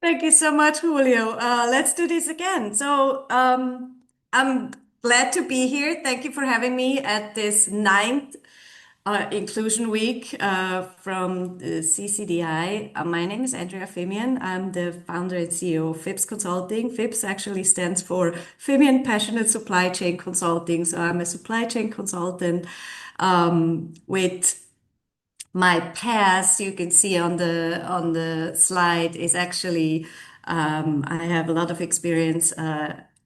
Thank you so much, Julio. Let's do this again. I'm glad to be here. Thank you for having me at this ninth Inclusion Week from the CCDI. My name is Andrea Fimian. I'm the founder and CEO of FIPS Consulting. FIPS actually stands for Fimian Passionate Supply Chain Consulting. So I'm a supply chain consultant with my past, you can see on the slide, is actually I have a lot of experience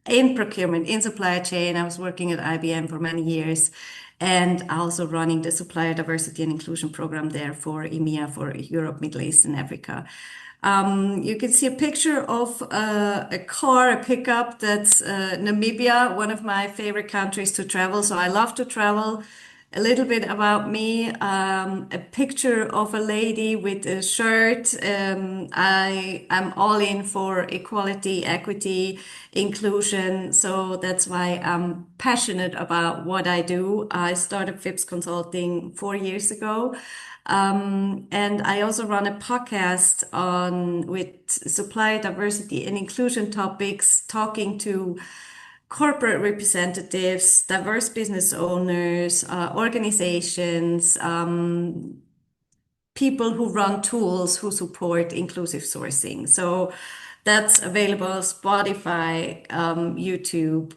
in procurement, in supply chain. I was working at IBM for many years, and also running the supplier diversity and inclusion program there for EMEA, for Europe, Middle East, and Africa. You can see a picture of a car, a pickup. That's Namibia, one of my favorite countries to travel. So I love to travel. A little bit about me, a picture of a lady with a shirt. I am all in for equality, equity, inclusion. So that's why I'm passionate about what I do. I started FIPS Consulting 4 years ago. And I also run a podcast on with supplier diversity and inclusion topics, talking to corporate representatives, diverse business owners, organizations, people who run tools who support inclusive sourcing. So that's available Spotify, YouTube,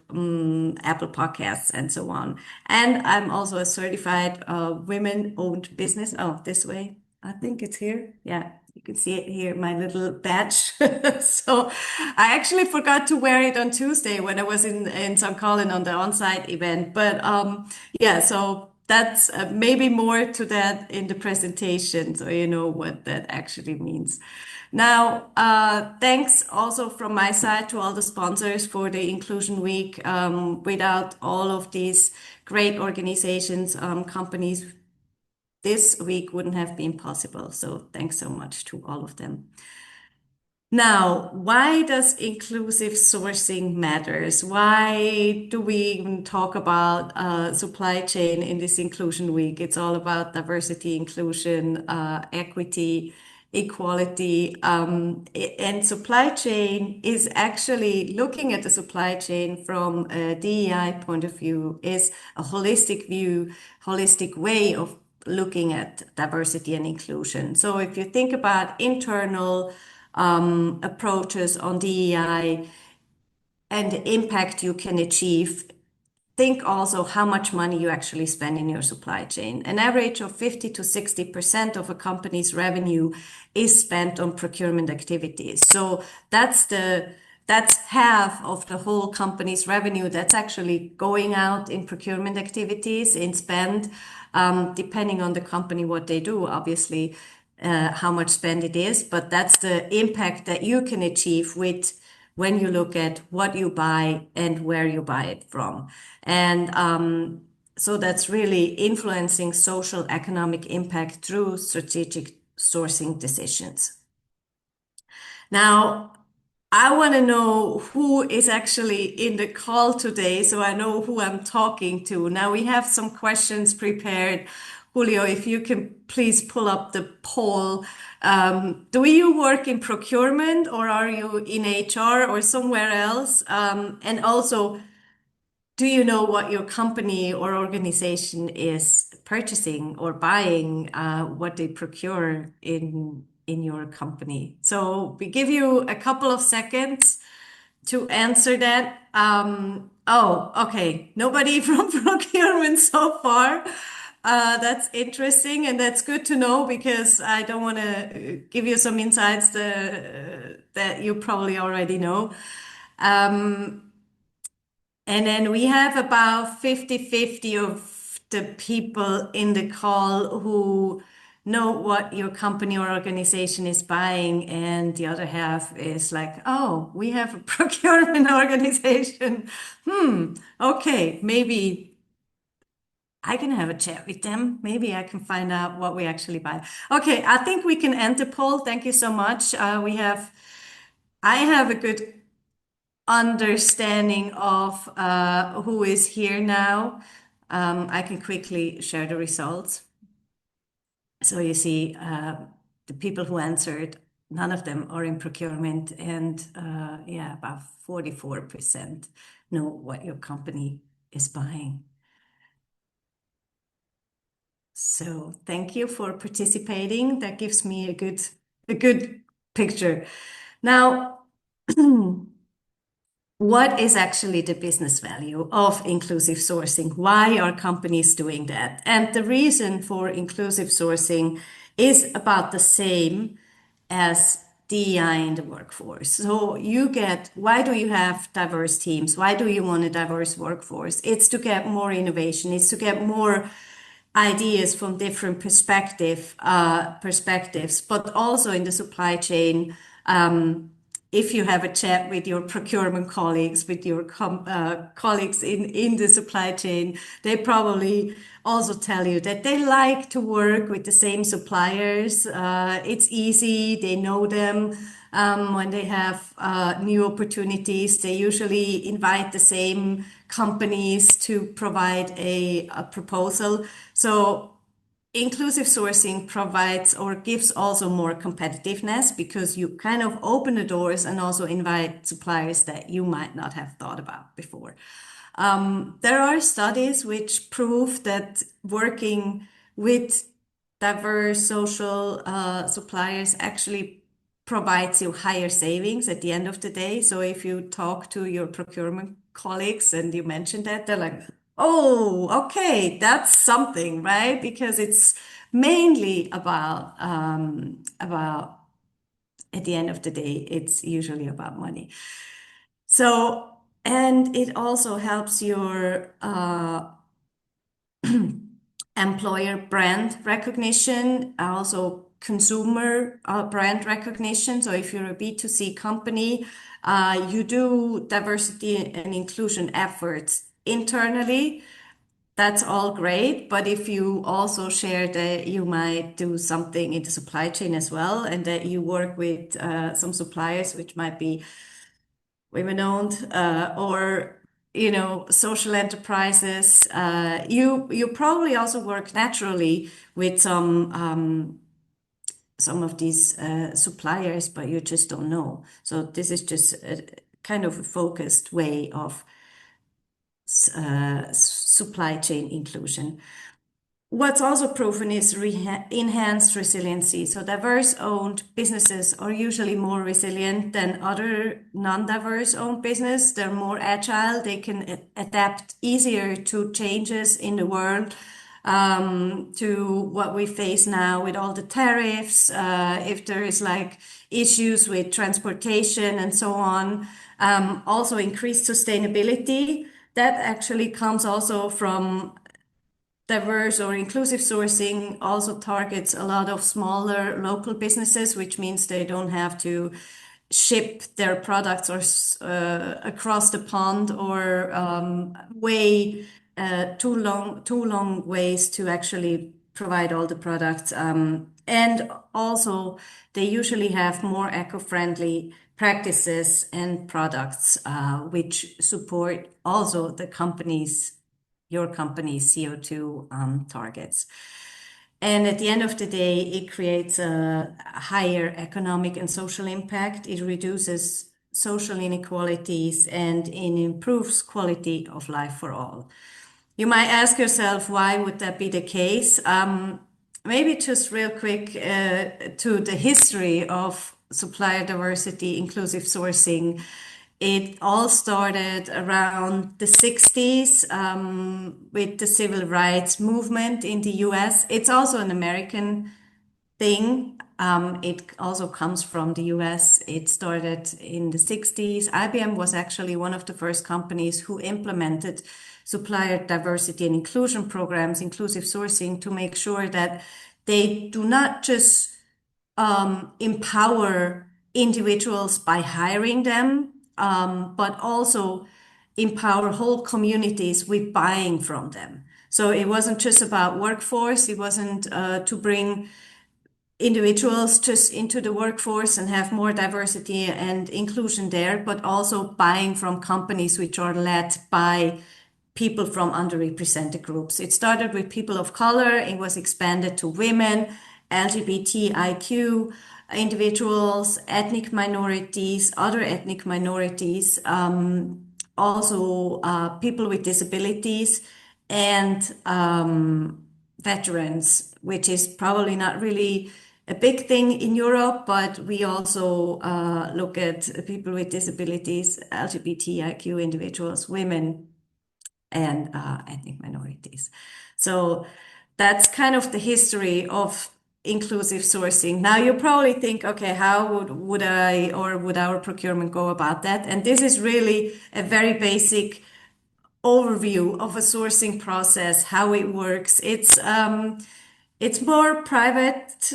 Apple Podcasts, and so on. And I'm also a certified women-owned business. Oh, this way. I think it's here. Yeah, you can see it here, my little badge. So I actually forgot to wear it on Tuesday when I was in St. Gallen on the on-site event. But yeah, so that's maybe more to that in the presentation, so you know what that actually means. Now, thanks also from my side to all the sponsors for the Inclusion Week. Without all of these great organizations, companies, this week wouldn't have been possible. So thanks so much to all of them. Now, why does inclusive sourcing matters? Why do we even talk about supply chain in this Inclusion Week? It's all about diversity, inclusion, equity, equality, and supply chain is actually looking at the supply chain from a DEI point of view is a holistic view, holistic way of looking at diversity and inclusion. So if you think about internal approaches on DEI and the impact you can achieve, think also how much money you actually spend in your supply chain. An average of 50 to 60% of a company's revenue is spent on procurement activities. So that's half of the whole company's revenue that's actually going out in procurement activities, in spend, depending on the company, what they do, obviously, how much spend it is, but that's the impact that you can achieve with when you look at what you buy and where you buy it from. And so that's really influencing social economic impact through strategic sourcing decisions. Now, I want to know who is actually in the call today, so I know who I'm talking to. Now, we have some questions prepared. Julio, if you can please pull up the poll. Do you work in procurement, or are you in HR or somewhere else? And also, do you know what your company or organization is purchasing or buying, what they procure in your company? So we give you a couple of seconds to answer that. Oh, okay. Nobody from procurement so far. That's interesting, and that's good to know because I don't want to give you some insights that you probably already know. And then we have about 50-50 of the people in the call who know what your company or organization is buying, and the other half is like, oh, we have a procurement organization. Okay, maybe I can have a chat with them. Maybe I can find out what we actually buy. Okay, I think we can end the poll. Thank you so much. I have a good understanding of who is here now. I can quickly share the results. So you see the people who answered none of them are in procurement, and yeah, about 44% know what your company is buying. So thank you for participating. That gives me a good picture. Now, what is actually the business value of inclusive sourcing? Why are companies doing that? And the reason for inclusive sourcing is about the same as DEI in the workforce. So you get, why do you have diverse teams? Why do you want a diverse workforce? It's to get more innovation. It's to get more ideas from different perspectives, but also in the supply chain. If you have a chat with your procurement colleagues, with your colleagues in the supply chain, they probably also tell you that they like to work with the same suppliers. It's easy, they know them. When they have new opportunities, they usually invite the same companies to provide a proposal. So inclusive sourcing provides or gives also more competitiveness because you kind of open the doors and also invite suppliers that you might not have thought about before. There are studies which prove that working with diverse social suppliers actually provides you higher savings at the end of the day. So if you talk to your procurement colleagues and you mention that, they're like, oh, okay, that's something, right? Because it's mainly about at the end of the day, it's usually about money. So, and it also helps your employer brand recognition, also consumer brand recognition. So if you're a B2C company, you do diversity and inclusion efforts internally. That's all great. But if you also share that you might do something in the supply chain as well, and that you work with some suppliers, which might be women-owned or social enterprises. You probably also work naturally with some of these suppliers, but you just don't know. So this is just a kind of a focused way of supply chain inclusion. What's also proven is enhanced resiliency. So diverse owned businesses are usually more resilient than other non-diverse owned business. They're more agile. They can adapt easier to changes in the world, to what we face now with all the tariffs. If there is like issues with transportation and so on, also increased sustainability. That actually comes also from diverse or inclusive sourcing also targets a lot of smaller local businesses, which means they don't have to ship their products or across the pond or way too long ways to actually provide all the products. And also, they usually have more eco-friendly practices and products, which support also your company's CO2 targets. And at the end of the day, it creates a higher economic and social impact. It reduces social inequalities and it improves quality of life for all. You might ask yourself, why would that be the case? Maybe just real quick to the history of supplier diversity, inclusive sourcing. It all started around the 60s with the civil rights movement in the US. It's also an American thing. It also comes from the US. It started in the 60s. IBM was actually one of the first companies who implemented supplier diversity and inclusion programs, inclusive sourcing, to make sure that they do not just empower individuals by hiring them, but also empower whole communities with buying from them. So it wasn't just about workforce. It wasn't to bring individuals just into the workforce and have more diversity and inclusion there, but also buying from companies which are led by people from underrepresented groups. It started with people of color. It was expanded to women, LGBTIQ individuals, ethnic minorities, other ethnic minorities, also people with disabilities, and veterans, which is probably not really a big thing in Europe, but we also look at people with disabilities, LGBTIQ individuals, women, and ethnic minorities. So that's kind of the history of inclusive sourcing. Now you probably think, okay, how would I or would our procurement go about that? And this is really a very basic overview of a sourcing process, how it works. It's more private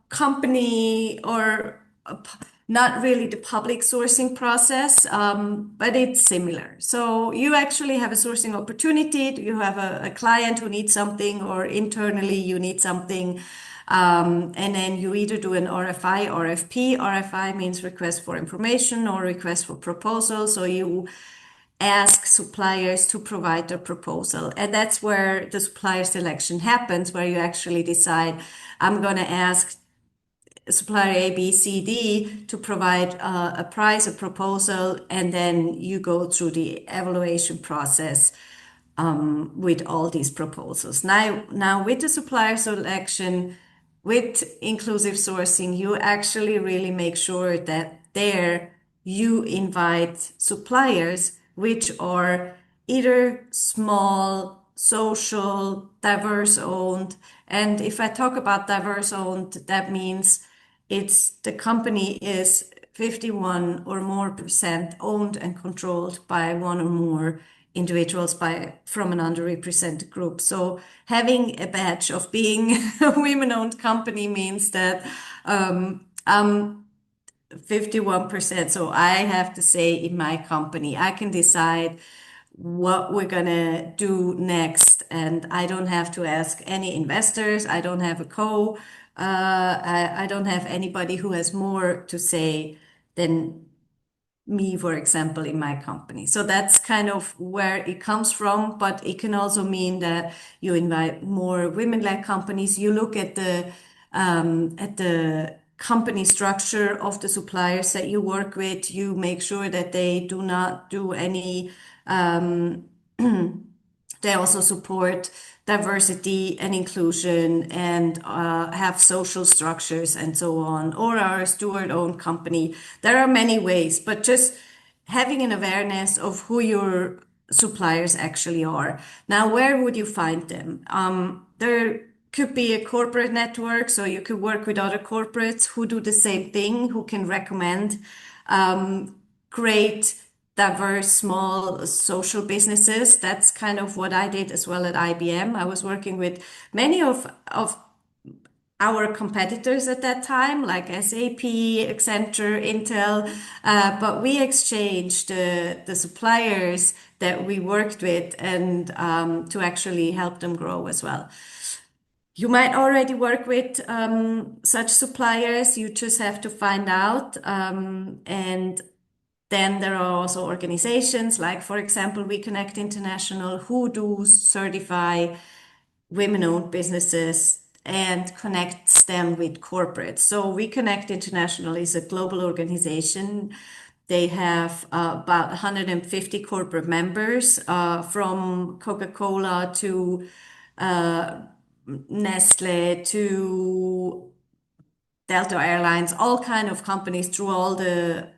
company or not really the public sourcing process, but it's similar. So you actually have a sourcing opportunity. You have a client who needs something, or internally you need something. And then you either do an RFI, RFP. RFI means request for information or request for proposal. So you ask suppliers to provide a proposal. And that's where the supplier selection happens, where you actually decide, I'm going to ask supplier A, B, C, D to provide a price, a proposal, and then you go through the evaluation process with all these proposals. Now with the supplier selection, with inclusive sourcing, you actually really make sure that there you invite suppliers which are either small, social, diverse owned. And if I talk about diverse owned, that means it's the company is 51 or more percent owned and controlled by one or more individuals from an underrepresented group. So having a badge of being a women-owned company means that I'm 51%. So I have to say in my company, I can decide what we're gonna do next, and I don't have to ask any investors. I don't have a I don't have anybody who has more to say than me, for example, in my company. So that's kind of where it comes from, but it can also mean that you invite more women-led companies. You look at the company structure of the suppliers that you work with. You make sure that they do not do any they also support diversity and inclusion and have social structures and so on, or are a steward-owned company. There are many ways, but just having an awareness of who your suppliers actually are. Now, where would you find them? There could be a corporate network, so you could work with other corporates who do the same thing, who can recommend great diverse small social businesses. That's kind of what I did as well at IBM. I was working with many of our competitors at that time, like SAP, Accenture, Intel, but we exchanged the suppliers that we worked with and to actually help them grow as well. You might already work with such suppliers. You just have to find out. And then there are also organizations like, for example, We Connect International, who do certify women-owned businesses and connects them with corporates. So We Connect International is a global organization. They have about 150 corporate members, from Coca-Cola to Nestle to Delta Airlines, all kind of companies through all the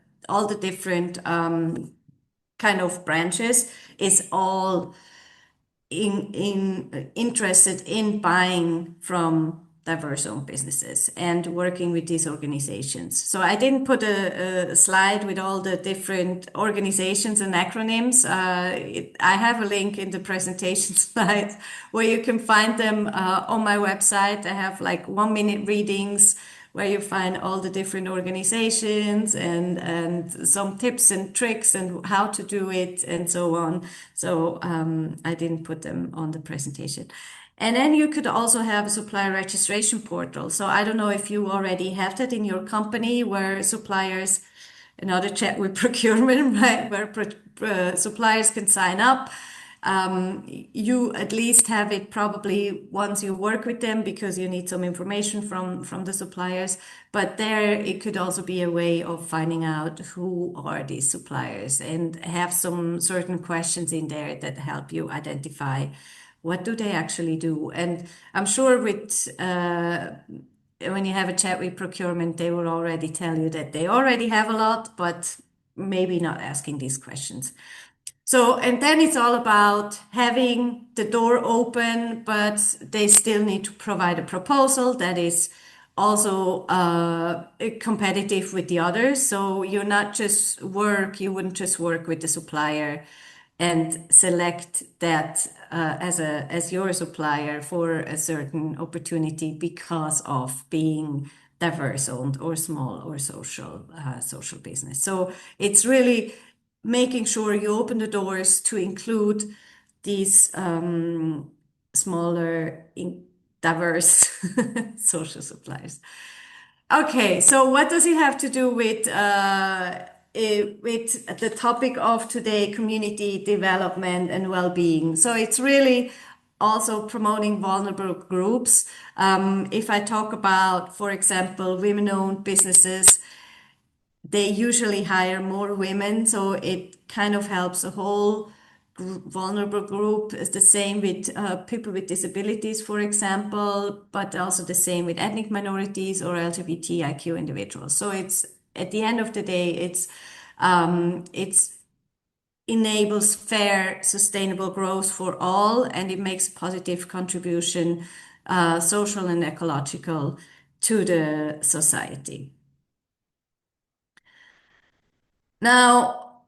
different kind of branches is all interested in buying from diverse owned businesses and working with these organizations. So I didn't put a slide with all the different organizations and acronyms. I have a link in the presentation slides where you can find them on my website. I have like 1 minute readings where you find all the different organizations and some tips and tricks and how to do it and so on. So I didn't put them on the presentation. And then you could also have a supplier registration portal. So I don't know if you already have that in your company where suppliers, another chat with procurement, right, where suppliers can sign up You at least have it probably once you work with them because you need some information from the suppliers. But there, it could also be a way of finding out who are these suppliers and have some certain questions in there that help you identify what do they actually do. And I'm sure with when you have a chat with procurement, they will already tell you that they already have a lot, but maybe not asking these questions. So, and then it's all about having the door open, but they still need to provide a proposal that is also competitive with the others. So you wouldn't just work with the supplier and select that as your supplier for a certain opportunity because of being diverse owned or small or social business. So it's really making sure you open the doors to include these smaller, diverse social suppliers. Okay, so what does it have to do with the topic of today, community development and well-being? So it's really also promoting vulnerable groups. If I talk about, for example, women-owned businesses, they usually hire more women, so it kind of helps a whole vulnerable group. It's the same with people with disabilities, for example, but also the same with ethnic minorities or LGBTIQ individuals. So it's at the end of the day, it's enables fair, sustainable growth for all, and it makes a positive contribution, social and ecological, to the society. Now,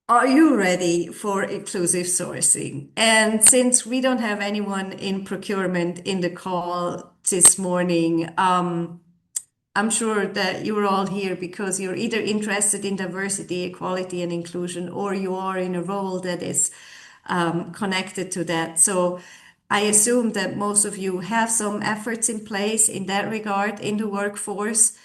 are you ready for inclusive sourcing? And since we don't have anyone in procurement in the call this morning, I'm sure that you're all here because you're either interested in diversity, equality, and inclusion, or you are in a role that is connected to that. So I assume that most of you have some efforts in place in that regard in the workforce.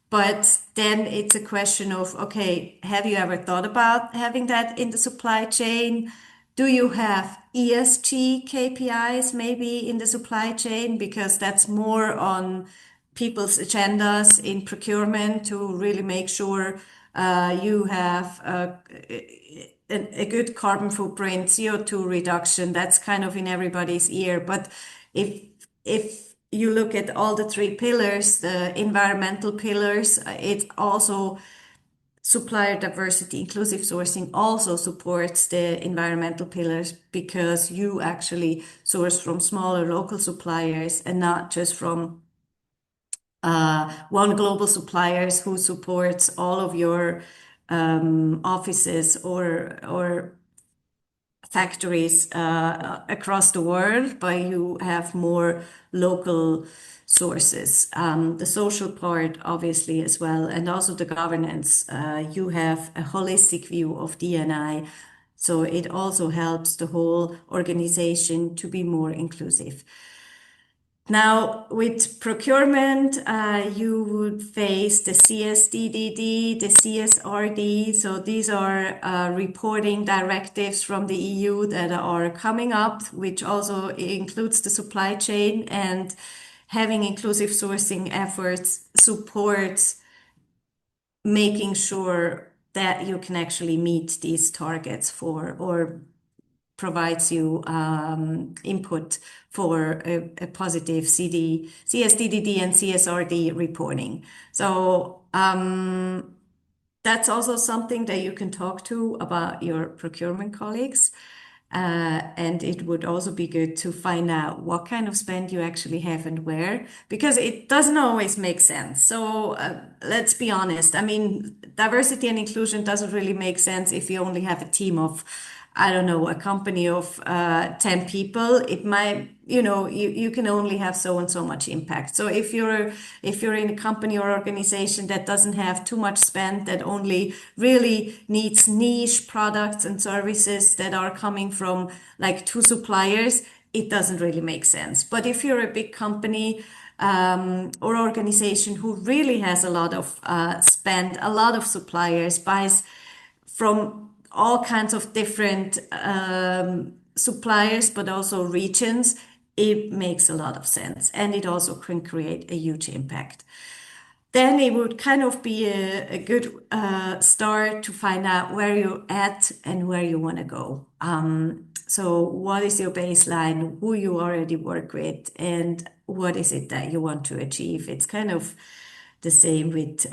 But then it's a question of, okay, have you ever thought about having that in the supply chain? Do you have ESG KPIs maybe in the supply chain? Because that's more on people's agendas in procurement to really make sure you have a good carbon footprint, CO2 reduction. That's kind of in everybody's ear. But if you look at all the three pillars, the environmental pillars, it also supplier diversity, inclusive sourcing also supports the environmental pillars because you actually source from smaller local suppliers and not just from one global suppliers who supports all of your offices or factories across the world, but you have more local sources. The social part, obviously, as well, and also the governance. You have a holistic view of D&I, so it also helps the whole organization to be more inclusive. Now, with procurement, you would face the CSDDD, the CSRD. So these are reporting directives from the EU that are coming up, which also includes the supply chain, and having inclusive sourcing efforts supports making sure that you can actually meet these targets for or provides you input for a positive CSDDD and CSRD reporting. So that's also something that you can talk to about your procurement colleagues. And it would also be good to find out what kind of spend you actually have and where, because it doesn't always make sense. So let's be honest. I mean, diversity and inclusion doesn't really make sense if you only have a team of, I don't know, a company of 10 people. It might, you can only have so and so much impact. So if you're in a company or organization that doesn't have too much spend, that only really needs niche products and services that are coming from like two suppliers, it doesn't really make sense. But if you're a big company or organization who really has a lot of spend, a lot of suppliers, buys from all kinds of different suppliers, but also regions, it makes a lot of sense. And it also can create a huge impact. Then it would kind of be a good start to find out where you're at and where you want to go. So what is your baseline, who you already work with, and what is it that you want to achieve? It's kind of the same with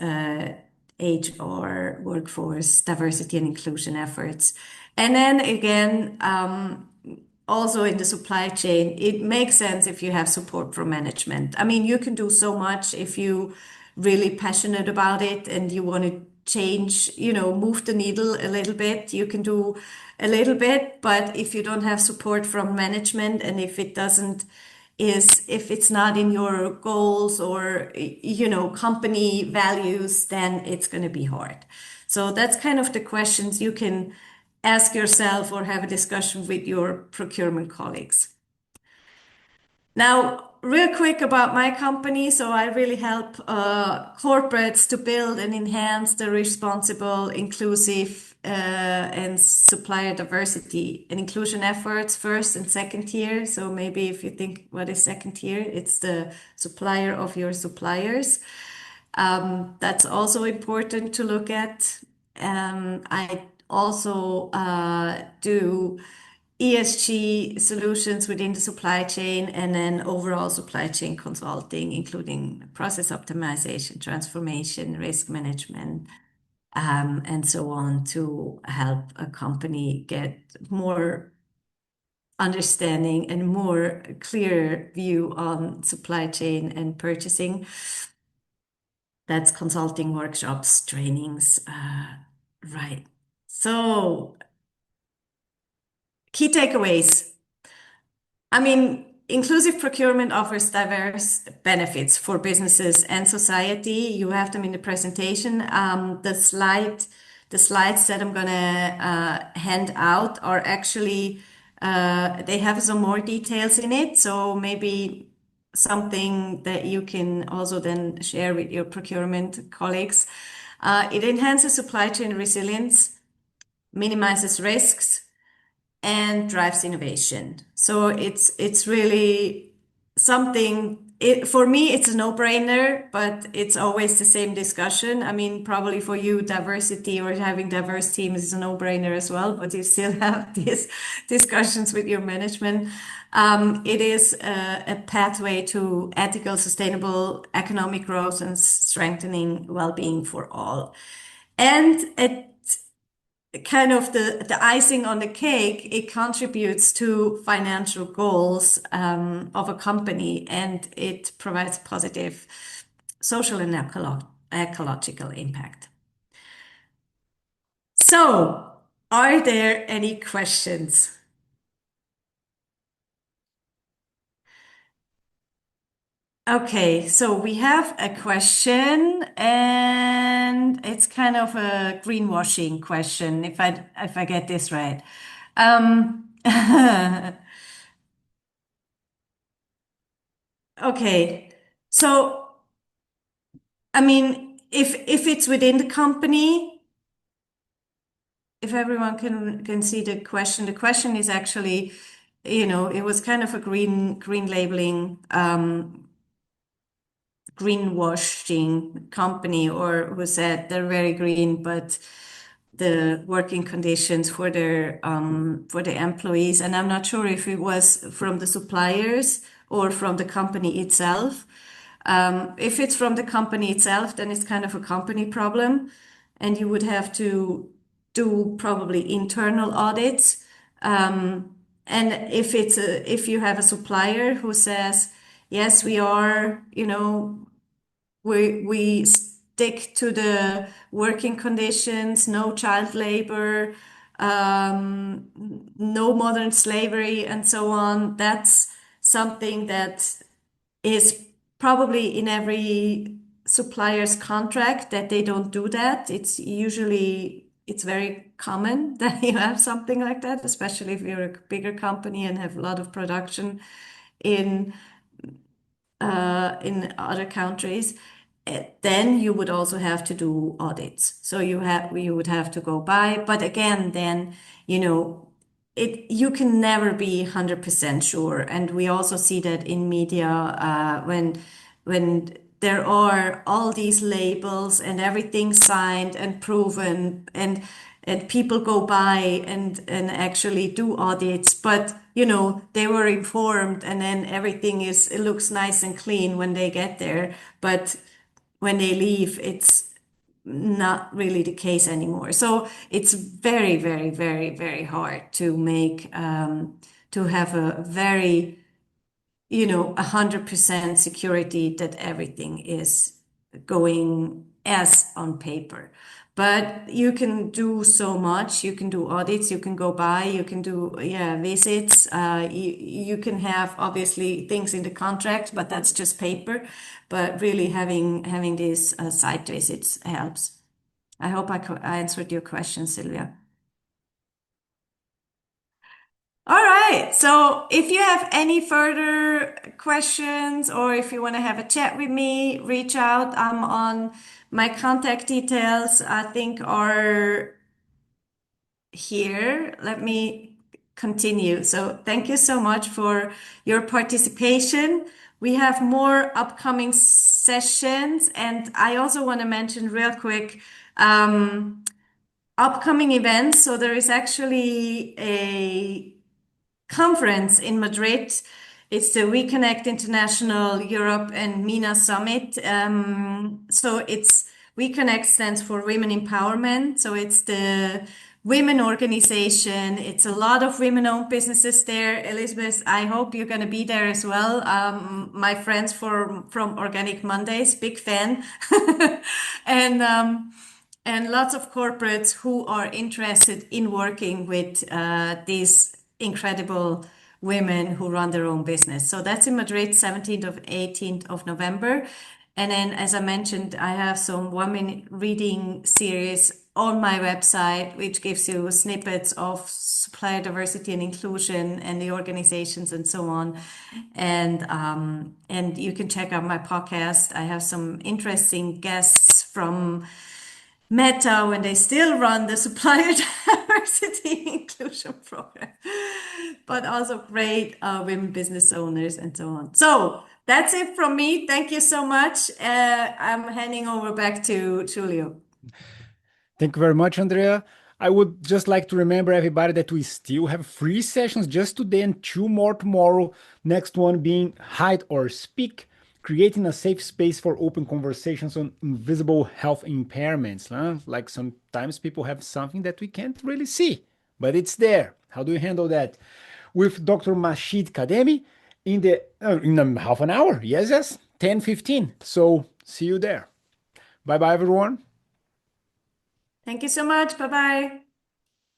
HR, workforce, diversity and inclusion efforts. And then again, also in the supply chain, it makes sense if you have support from management. I mean, you can do so much if you really passionate about it and you want to change, move the needle a little bit. You can do a little bit, but if you don't have support from management and if it's not in your goals or company values, then it's going to be hard. So that's kind of the questions you can ask yourself or have a discussion with your procurement colleagues. Now, real quick about my company. So I really help corporates to build and enhance the responsible, inclusive, and supplier diversity and inclusion efforts first and second tier. So maybe if you think what is second tier, it's the supplier of your suppliers. That's also important to look at. I also do ESG solutions within the supply chain and then overall supply chain consulting, including process optimization, transformation, risk management, and so on to help a company get more understanding and more clear view on supply chain and purchasing. That's consulting, workshops, trainings, right. So key takeaways. I mean, inclusive procurement offers diverse benefits for businesses and society. You have them in the presentation. The slides that I'm gonna hand out are actually they have some more details in it. So maybe something that you can also then share with your procurement colleagues. It enhances supply chain resilience, minimizes risks, and drives innovation. So it's really something for me it's a no-brainer, but it's always the same discussion. I mean, probably for you, diversity or having diverse teams is a no-brainer as well, but you still have these discussions with your management. It is a pathway to ethical, sustainable economic growth and strengthening well-being for all. And it kind of the icing on the cake, it contributes to financial goals of a company and it provides positive social and ecological impact. So, are there any questions? Okay, so we have a question, and it's kind of a greenwashing question, if I get this right. Okay, so I mean, if it's within the company, if everyone can see the question is actually, it was kind of a green labeling, greenwashing company, or who said they're very green, but the working conditions for the employees, and I'm not sure if it was from the suppliers or from the company itself. If it's from the company itself, then it's kind of a company problem, and you would have to do probably internal audits. And if you have a supplier who says, yes, we are, we stick to the working conditions, no child labor, no modern slavery, and so on. That's something that is probably in every supplier's contract that they don't do that. It's very common that you have something like that, especially if you're a bigger company and have a lot of production in in other countries. Then you would also have to do audits. So you would have to go by. But again, then, you can never be 100% sure. And we also see that in media when there are all these labels and everything signed and proven and people go by and actually do audits, but they were informed and then it looks nice and clean when they get there, but when they leave, it's not really the case anymore. So it's very, very, very, very hard to to have a very, 100% security that everything is going as on paper. But you can do so much. You can do audits, you can go by, you can do, yeah, visits. You can have obviously things in the contract, but that's just paper. But really having these site visits helps. I hope I answered your question, Sylvia. All right. So if you have any further questions or if you want to have a chat with me, reach out. I'm on my contact details, I think are here. Let me continue. So thank you so much for your participation. We have more upcoming sessions, and I also want to mention real quick upcoming events. So there is actually a conference in Madrid. It's the We Connect International Europe and MENA Summit. So it's We Connect stands for Women Empowerment. So it's the women organization. It's a lot of women-owned businesses there. Elizabeth, I hope you're going to be there as well. My friends from Organic Mondays, big fan. and and lots of corporates who are interested in working with these incredible women who run their own business. So that's in Madrid, 17th of 18th of November. And then, as I mentioned, I have some 1 minute reading series on my website, which gives you snippets of supplier diversity and inclusion and the organizations and so on. And you can check out my podcast. I have some interesting guests from Meta when they still run the supplier diversity inclusion program, but also great women business owners and so on. So that's it from me. Thank you so much. I'm handing over back to Julio. Thank you very much, Andrea. I would just like to remember everybody that we still have 3 sessions just today and 2 more tomorrow. Next one being Hide or Speak, creating a safe space for open conversations on invisible health impairments. Like sometimes people have something that we can't really see, but it's there. How do you handle that? With Dr. Mashid Kademi in half an hour. Yes, 10:15. So see you there. Bye bye, everyone. Thank you so much. Bye bye.